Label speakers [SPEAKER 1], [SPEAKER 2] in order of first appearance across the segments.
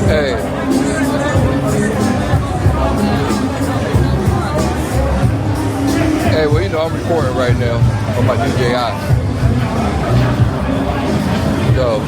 [SPEAKER 1] Hey. Hey, well, you know, I'm recording right now on my DJI. So.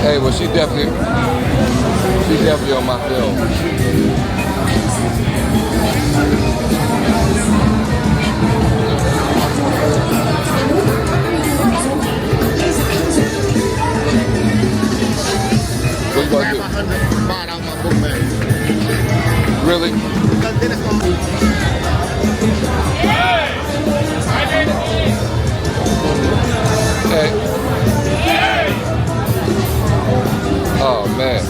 [SPEAKER 1] Hey, well, she's definitely on my film. What you gonna do?
[SPEAKER 2] Bought out my book bag.
[SPEAKER 1] Really?
[SPEAKER 2] Because then it's gonna
[SPEAKER 1] Hey. Oh man.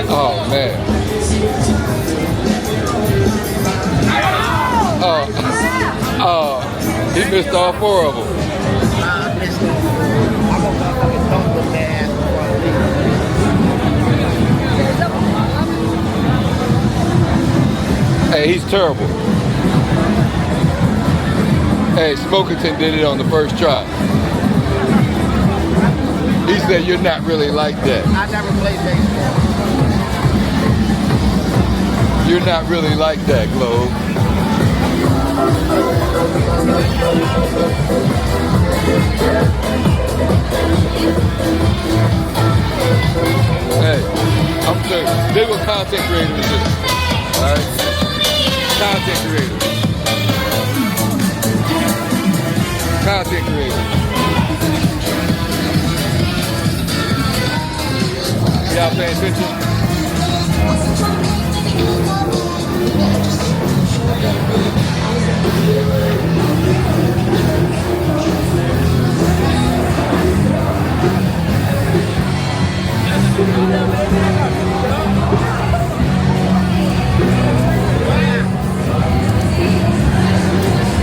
[SPEAKER 1] Oh man. Oh, he missed all 4 of them.
[SPEAKER 2] I missed it. I'm gonna fucking dump with that ass before I leave.
[SPEAKER 1] Hey, he's terrible. Hey, Smokington did it on the first try. He said you're not really like that.
[SPEAKER 2] I never played baseball.
[SPEAKER 1] You're not really like that, Globe. Hey, I'm serious. This is what content creators do. Alright? Content creators. Content creators. Y'all paying attention?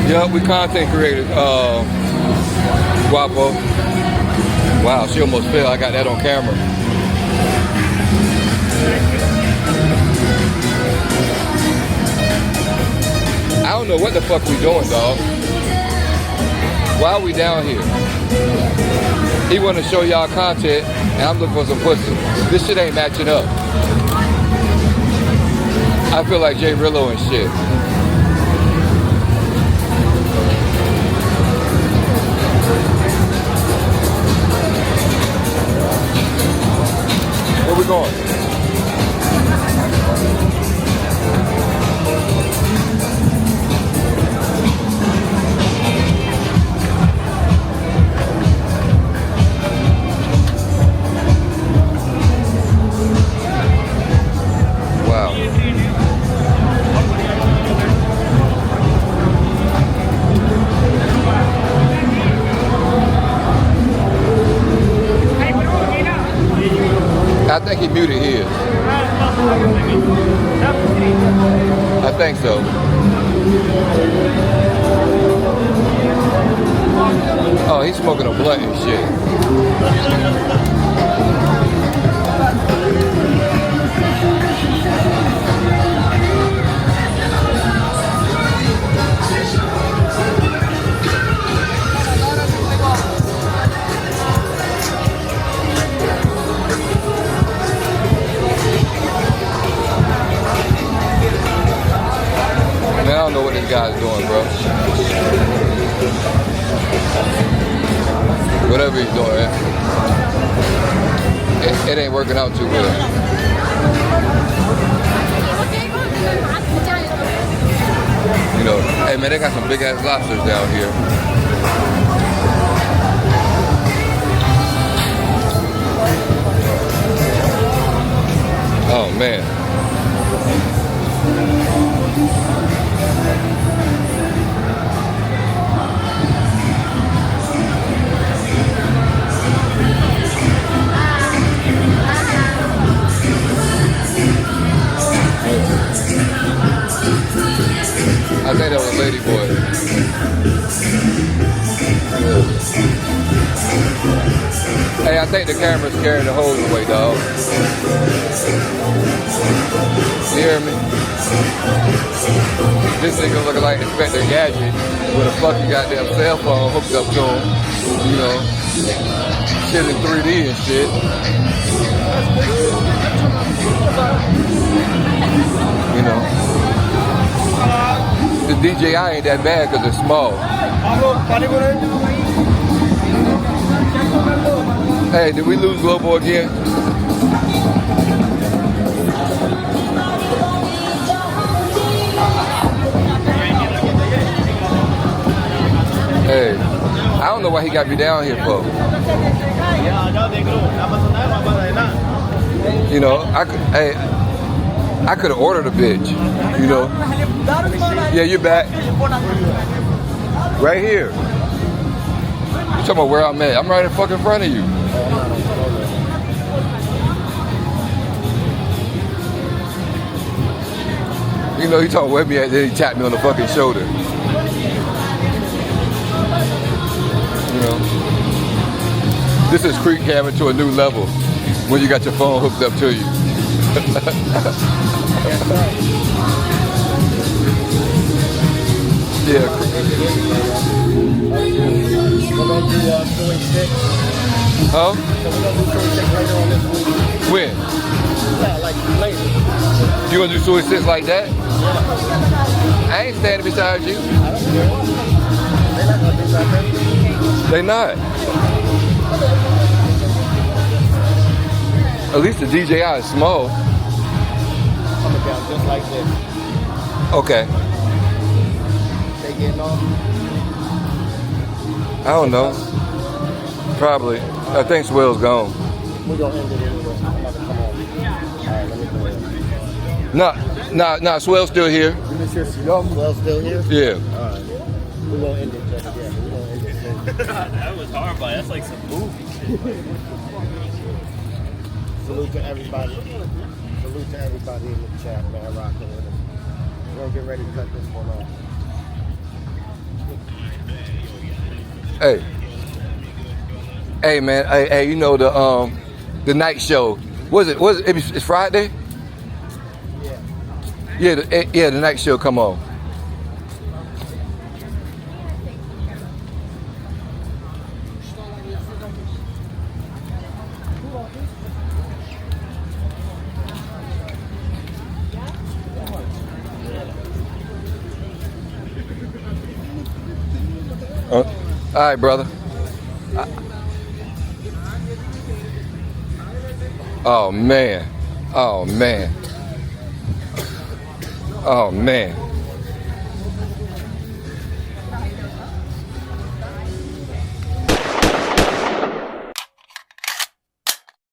[SPEAKER 1] Yeah, we content creators. Guapo. Wow, she almost fell. I got that on camera. I don't know what the fuck we doing, dog. Why are we down here? He want to show y'all content, and I'm looking for some pussy. This shit ain't matching up. I feel like Jay Rillo and shit. Where we going? Wow. I think he muted his. I think so. Oh, he's smoking a blunt and shit. Man, I don't know what this guy's doing, bro. Whatever he's doing, it ain't working out too well. You know, hey man, they got some big ass lobsters down here. Oh man. I think the camera's carrying the hose away, dog. You hear me? This nigga looking like Inspector Gadget with a fucking goddamn cell phone hooked up to him. You know, shit in 3D and shit. You know, the DJI ain't that bad because it's small. Hey, did we lose Global again? Hey, I don't know why he got me down here for. You know, I could have ordered a bitch. You know. Yeah, you're back. Right here. You talking about where I'm at? I'm right in fucking front of you. You know, he talking where me at, then he tapped me on the fucking shoulder. You know, this is creep camming to a new level when you got your phone hooked up to you. Yeah. Huh? When?
[SPEAKER 2] Yeah, like later.
[SPEAKER 1] You gonna do Suicide 6 like that? Yeah. I ain't standing beside you.
[SPEAKER 2] I don't care. They're not gonna do that.
[SPEAKER 1] They not. At least the DJI is small.
[SPEAKER 2] Coming down just like this.
[SPEAKER 1] Okay.
[SPEAKER 2] They getting off?
[SPEAKER 1] I don't know. Probably. I think Swell's gone.
[SPEAKER 2] We're gonna end it anyway. I'm about to come on. Alright, let me go ahead.
[SPEAKER 1] Nah, Swell's still here.
[SPEAKER 2] Swell's still here?
[SPEAKER 1] Yeah.
[SPEAKER 2] Alright. We're gonna end it just yet. We're gonna end it soon.
[SPEAKER 3] That was horrible. That's like some movie shit.
[SPEAKER 2] Salute to everybody. Salute to everybody in the chat, man, rocking with us. We're gonna get ready to cut this one off.
[SPEAKER 1] Hey man, hey, you know the night show. It's Friday?
[SPEAKER 2] Yeah.
[SPEAKER 1] Yeah, the night show come on. All right, brother. Oh man. Oh man. Oh man.